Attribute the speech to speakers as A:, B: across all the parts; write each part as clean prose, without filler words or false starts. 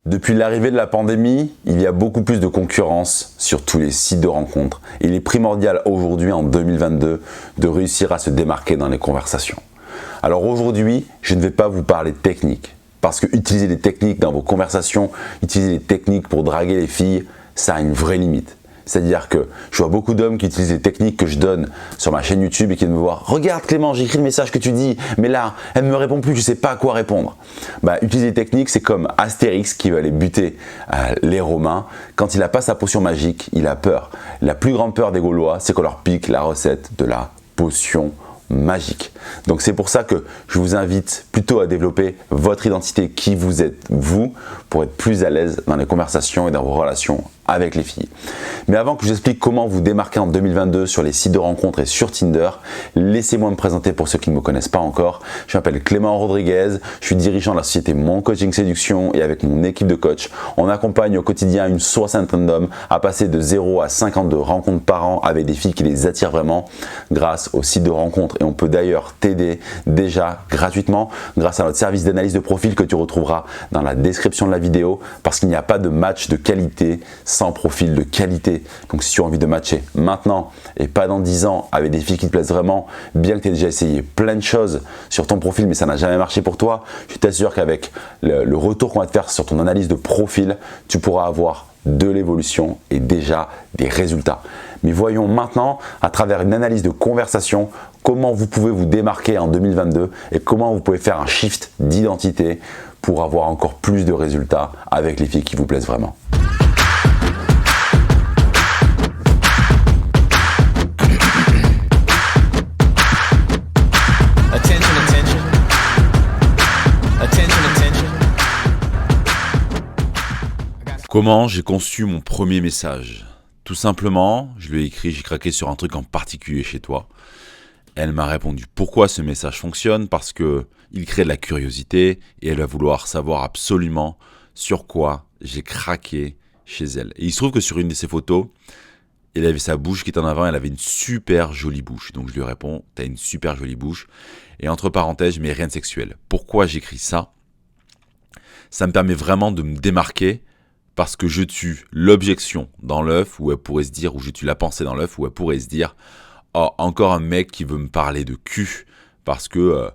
A: Depuis l'arrivée de la pandémie, il y a beaucoup plus de concurrence sur tous les sites de rencontres. Il est primordial aujourd'hui, en 2022, de réussir à se démarquer dans les conversations. Alors aujourd'hui, je ne vais pas vous parler de technique, parce que utiliser des techniques dans vos conversations, utiliser des techniques pour draguer les filles, ça a une vraie limite. C'est-à-dire que je vois beaucoup d'hommes qui utilisent les techniques que je donne sur ma chaîne YouTube et qui viennent me voir. Regarde Clément, j'ai écrit le message que tu dis, mais là, elle ne me répond plus, je ne sais pas à quoi répondre. Utiliser les techniques, c'est comme Astérix qui veut aller buter les Romains. Quand il n'a pas sa potion magique, il a peur. La plus grande peur des Gaulois, c'est qu'on leur pique la recette de la potion magique. Donc c'est pour ça que je vous invite plutôt à développer votre identité, qui vous êtes vous, pour être plus à l'aise dans les conversations et dans vos relations avec les filles. Mais avant que je vous explique comment vous démarquer en 2022 sur les sites de rencontres et sur Tinder, laissez-moi me présenter pour ceux qui ne me connaissent pas encore. Je m'appelle Clément Rodriguez, je suis dirigeant de la société Mon Coaching Séduction et avec mon équipe de coach, on accompagne au quotidien une soixantaine d'hommes à passer de 0 à 52 rencontres par an avec des filles qui les attirent vraiment grâce aux sites de rencontres. Et on peut d'ailleurs t'aider déjà gratuitement grâce à notre service d'analyse de profil que tu retrouveras dans la description de la vidéo, parce qu'il n'y a pas de match de qualité sans profil de qualité. Donc si tu as envie de matcher maintenant et pas dans 10 ans avec des filles qui te plaisent vraiment, bien que tu aies déjà essayé plein de choses sur ton profil mais ça n'a jamais marché pour toi, je t'assure qu'avec le retour qu'on va te faire sur ton analyse de profil, tu pourras avoir de l'évolution et déjà des résultats. Mais voyons maintenant, à travers une analyse de conversation, comment vous pouvez vous démarquer en 2022 et comment vous pouvez faire un shift d'identité pour avoir encore plus de résultats avec les filles qui vous plaisent vraiment.
B: Comment j'ai conçu mon premier message? Tout simplement, je lui ai écrit, j'ai craqué sur un truc en particulier chez toi. Elle m'a répondu pourquoi ce message fonctionne, parce que il crée de la curiosité et elle va vouloir savoir absolument sur quoi j'ai craqué chez elle. Et il se trouve que sur une de ses photos, elle avait sa bouche qui était en avant, elle avait une super jolie bouche. Donc je lui réponds, t'as une super jolie bouche. Et entre parenthèses, je mets rien de sexuel. Pourquoi j'écris ça? Ça me permet vraiment de me démarquer, parce que je tue l'objection dans l'œuf, où elle pourrait se dire, ou je tue la pensée dans l'œuf, où elle pourrait se dire, oh, encore un mec qui veut me parler de cul, parce que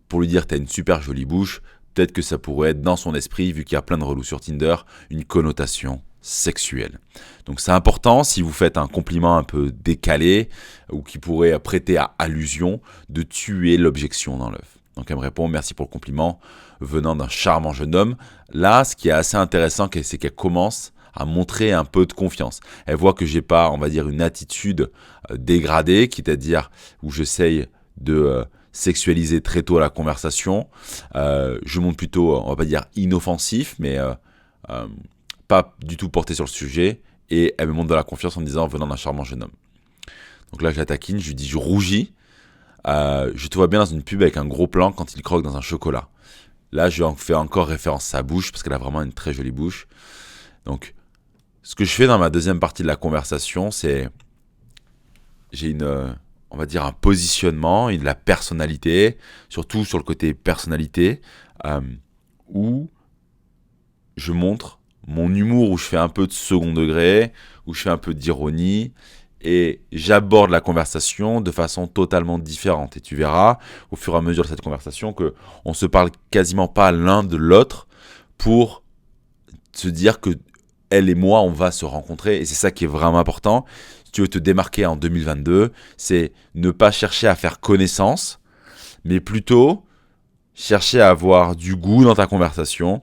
B: pour lui dire t'as une super jolie bouche, peut-être que ça pourrait être dans son esprit, vu qu'il y a plein de relous sur Tinder, une connotation sexuelle. Donc c'est important, si vous faites un compliment un peu décalé, ou qui pourrait prêter à allusion, de tuer l'objection dans l'œuf. Donc elle me répond, merci pour le compliment, venant d'un charmant jeune homme. Là, ce qui est assez intéressant, c'est qu'elle commence à montrer un peu de confiance. Elle voit que j'ai pas, on va dire, une attitude dégradée, c'est-à-dire où j'essaye de sexualiser très tôt la conversation. Je montre plutôt, on va pas dire inoffensif, mais pas du tout porté sur le sujet. Et elle me montre de la confiance en me disant, venant d'un charmant jeune homme. Donc là, je la taquine, je lui dis, je rougis. Je te vois bien dans une pub avec un gros plan quand il croque dans un chocolat. Là, je fais encore référence à sa bouche parce qu'elle a vraiment une très jolie bouche. Donc, ce que je fais dans ma deuxième partie de la conversation, c'est j'ai on va dire un positionnement et de la personnalité, surtout sur le côté personnalité, où je montre mon humour, où je fais un peu de second degré, où je fais un peu d'ironie. Et j'aborde la conversation de façon totalement différente. Et tu verras, au fur et à mesure de cette conversation, qu'on ne se parle quasiment pas l'un de l'autre pour se dire que elle et moi, on va se rencontrer. Et c'est ça qui est vraiment important. Si tu veux te démarquer en 2022, c'est ne pas chercher à faire connaissance, mais plutôt chercher à avoir du goût dans ta conversation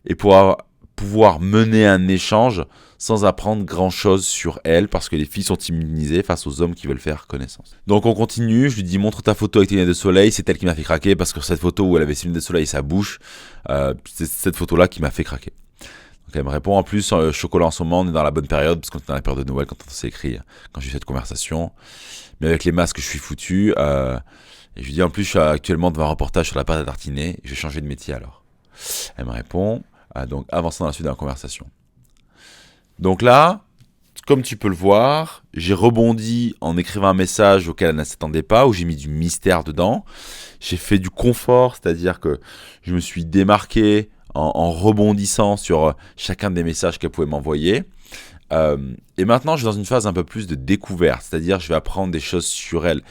B: et pouvoir mener un échange sans apprendre grand-chose sur elle, parce que les filles sont immunisées face aux hommes qui veulent faire connaissance. Donc on continue, je lui dis montre ta photo avec tes lunettes de soleil, c'est elle qui m'a fait craquer, parce que cette photo où elle avait ses lunettes de soleil et sa bouche, c'est cette photo-là qui m'a fait craquer. Donc elle me répond en plus, chocolat en ce moment, on est dans la bonne période, parce qu'on est dans la période de Noël quand on s'est écrit, quand j'ai eu cette conversation. Mais avec les masques, je suis foutu. Et je lui dis en plus, je suis actuellement devant un reportage sur la pâte à tartiner, je vais changer de métier alors. Elle me répond, donc avançons dans la suite de la conversation. Donc là, comme tu peux le voir, j'ai rebondi en écrivant un message auquel elle ne s'attendait pas, où j'ai mis du mystère dedans. J'ai fait du confort, c'est-à-dire que je me suis démarqué en rebondissant sur chacun des messages qu'elle pouvait m'envoyer. Et maintenant, je suis dans une phase un peu plus de découverte, c'est-à-dire je vais apprendre des choses sur elle.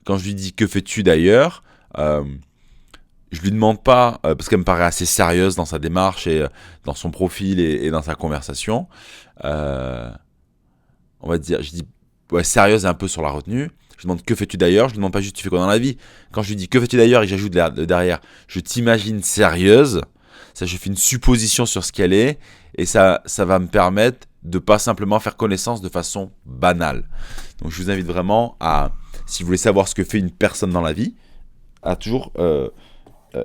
B: Quand je lui dis « Que fais-tu d'ailleurs ?» je lui demande pas, parce qu'elle me paraît assez sérieuse dans sa démarche et dans son profil et dans sa conversation. On va dire, je dis ouais, sérieuse et un peu sur la retenue. Je lui demande « Que fais-tu d'ailleurs ?» Je lui demande pas juste « Tu fais quoi dans la vie ?» Quand je lui dis « Que fais-tu d'ailleurs ?» et que j'ajoute derrière « Je t'imagine sérieuse », ça, je fais une supposition sur ce qu'elle est et ça va me permettre de pas simplement faire connaissance de façon banale. Donc je vous invite vraiment à, si vous voulez savoir ce que fait une personne dans la vie, à toujours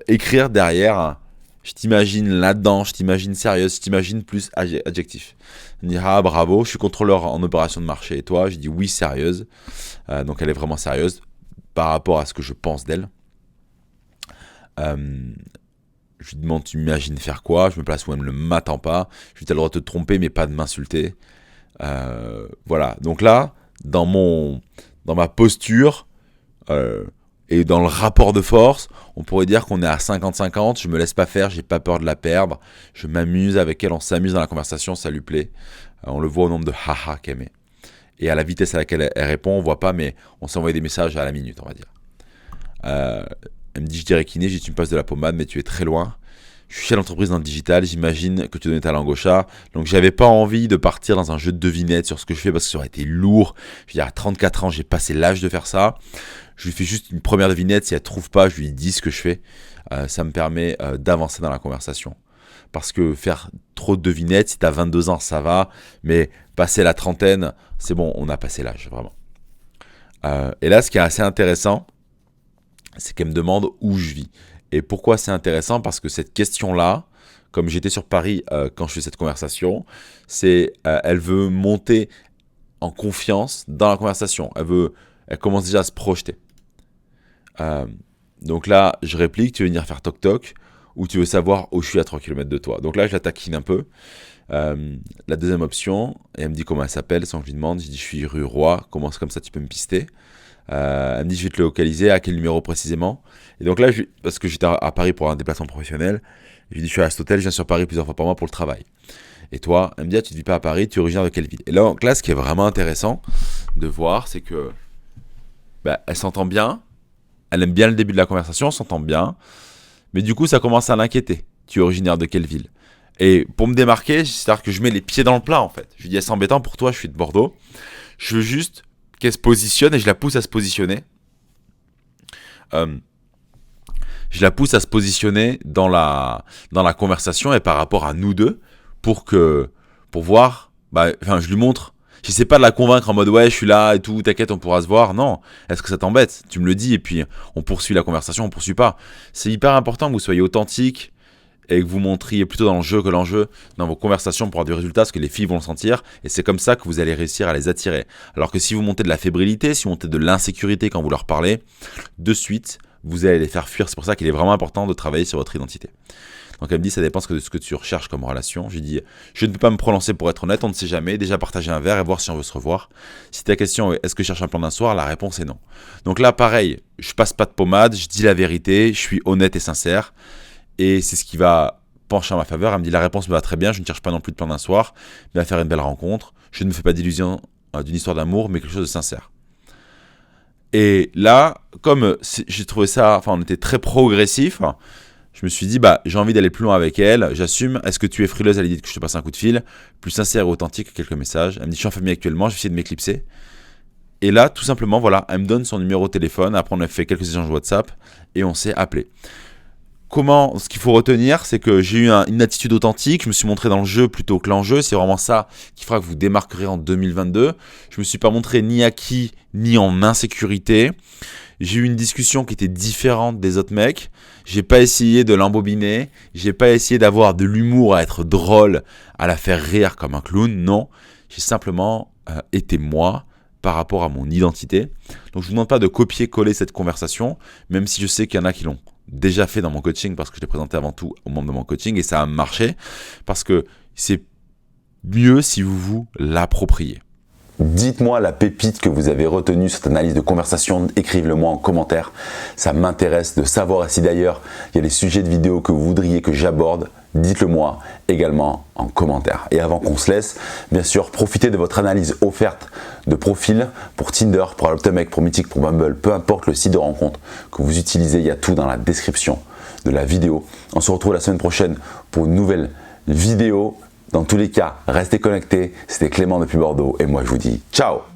B: écrire derrière je t'imagine là-dedans, je t'imagine sérieuse, je t'imagine plus adjectif. On dit ah bravo, je suis contrôleur en opération de marché et toi, je dis oui sérieuse. Donc elle est vraiment sérieuse par rapport à ce que je pense d'elle. Je lui demande tu m'imagines faire quoi, je me place où elle ne m'attend pas. Je lui dis t'as le droit de te tromper mais pas de m'insulter. Voilà, donc là, dans ma posture et dans le rapport de force, on pourrait dire qu'on est à 50-50, je me laisse pas faire, j'ai pas peur de la perdre, je m'amuse avec elle, on s'amuse dans la conversation, ça lui plaît. On le voit au nombre de haha qu'elle met. Et à la vitesse à laquelle elle répond, on voit pas, mais on s'envoie des messages à la minute, on va dire. Elle me dit, je dirais kiné, j'ai dit, tu me passes de la pommade, mais tu es très loin. Je suis chef d'entreprise dans le digital, j'imagine que tu donnais ta langue au chat. Donc j'avais pas envie de partir dans un jeu de devinettes sur ce que je fais parce que ça aurait été lourd. Je veux dire, à 34 ans, j'ai passé l'âge de faire ça. Je lui fais juste une première devinette, si elle trouve pas, je lui dis ce que je fais. Ça me permet d'avancer dans la conversation. Parce que faire trop de devinettes, si t'as 22 ans, ça va. Mais passer la trentaine, c'est bon, on a passé l'âge, vraiment. Et là, ce qui est assez intéressant, c'est qu'elle me demande où je vis. Et pourquoi c'est intéressant ? Parce que cette question-là, comme j'étais sur Paris quand je fais cette conversation, c'est elle veut monter en confiance dans la conversation. Elle commence déjà à se projeter. Donc là, je réplique, tu veux venir faire toc-toc ou tu veux savoir où je suis à 3 km de toi. Donc là, je la taquine un peu. La deuxième option, et elle me dit comment elle s'appelle sans que je lui demande. Je dis, je suis rue Roi, comment c'est comme ça, tu peux me pister. Elle me dit, je vais te le localiser, à quel numéro précisément. Et donc là, parce que j'étais à Paris pour un déplacement professionnel, je lui dis, je suis à cet hôtel, je viens sur Paris plusieurs fois par mois pour le travail. Et toi, elle me dit, tu ne vis pas à Paris, tu es originaire de quelle ville ? Et là, ce qui est vraiment intéressant de voir, c'est que elle s'entend bien, elle aime bien le début de la conversation, on s'entend bien, mais du coup, ça commence à l'inquiéter. Tu es originaire de quelle ville ? Et pour me démarquer, c'est-à-dire que je mets les pieds dans le plat, en fait. Je lui dis, c'est embêtant pour toi, je suis de Bordeaux. Je veux juste qu'elle se positionne et je la pousse à se positionner. Je la pousse à se positionner dans la conversation et par rapport à nous deux pour voir, je lui montre. Je sais pas de la convaincre en mode ouais, je suis là et tout, t'inquiète, on pourra se voir. Non, est-ce que ça t'embête ? Tu me le dis et puis on poursuit la conversation, on poursuit pas. C'est hyper important que vous soyez authentique et que vous montriez plutôt dans le jeu que l'enjeu dans vos conversations pour avoir du résultat, parce que les filles vont le sentir, et c'est comme ça que vous allez réussir à les attirer. Alors que si vous montez de la fébrilité, si vous montez de l'insécurité quand vous leur parlez, de suite, vous allez les faire fuir. C'est pour ça qu'il est vraiment important de travailler sur votre identité. Donc elle me dit, ça dépend de ce que tu recherches comme relation. Je lui dis, je ne peux pas me prononcer pour être honnête, on ne sait jamais, déjà partager un verre et voir si on veut se revoir. Si ta question est, est-ce que je cherche un plan d'un soir, la réponse est non. Donc là, pareil, je passe pas de pommade, je dis la vérité, je suis honnête et sincère. Et c'est ce qui va pencher en ma faveur. Elle me dit, la réponse me va très bien, je ne cherche pas non plus de plan d'un soir, mais à faire une belle rencontre. Je ne me fais pas d'illusion d'une histoire d'amour, mais quelque chose de sincère. Et là, comme j'ai trouvé ça, on était très progressif, je me suis dit, j'ai envie d'aller plus loin avec elle, j'assume. Est-ce que tu es frileuse à l'idée que je te passe un coup de fil ? Plus sincère et authentique que quelques messages. Elle me dit, je suis en famille actuellement, je vais essayer de m'éclipser. Et là, tout simplement, voilà, elle me donne son numéro de téléphone. Après, on a fait quelques échanges WhatsApp et on s'est appelé. Ce qu'il faut retenir, c'est que j'ai eu une attitude authentique, je me suis montré dans le jeu plutôt que l'enjeu, c'est vraiment ça qui fera que vous démarquerez en 2022. Je me suis pas montré ni acquis, ni en insécurité. J'ai eu une discussion qui était différente des autres mecs. J'ai pas essayé de l'embobiner, j'ai pas essayé d'avoir de l'humour, à être drôle, à la faire rire comme un clown, non. J'ai simplement été moi par rapport à mon identité. Donc je vous demande pas de copier-coller cette conversation, même si je sais qu'il y en a qui l'ont déjà fait dans mon coaching parce que je l'ai présenté avant tout au membre de mon coaching et ça a marché parce que c'est mieux si vous vous l'appropriez.
A: Dites-moi la pépite que vous avez retenue sur cette analyse de conversation, écrivez-le-moi en commentaire. Ça m'intéresse de savoir si d'ailleurs il y a des sujets de vidéo que vous voudriez que j'aborde. Dites-le moi également en commentaire. Et avant qu'on se laisse, bien sûr, profitez de votre analyse offerte de profil pour Tinder, pour Adoptamec, pour Mythique, pour Bumble, peu importe le site de rencontre que vous utilisez, il y a tout dans la description de la vidéo. On se retrouve la semaine prochaine pour une nouvelle vidéo. Dans tous les cas, restez connectés. C'était Clément depuis Bordeaux et moi je vous dis ciao!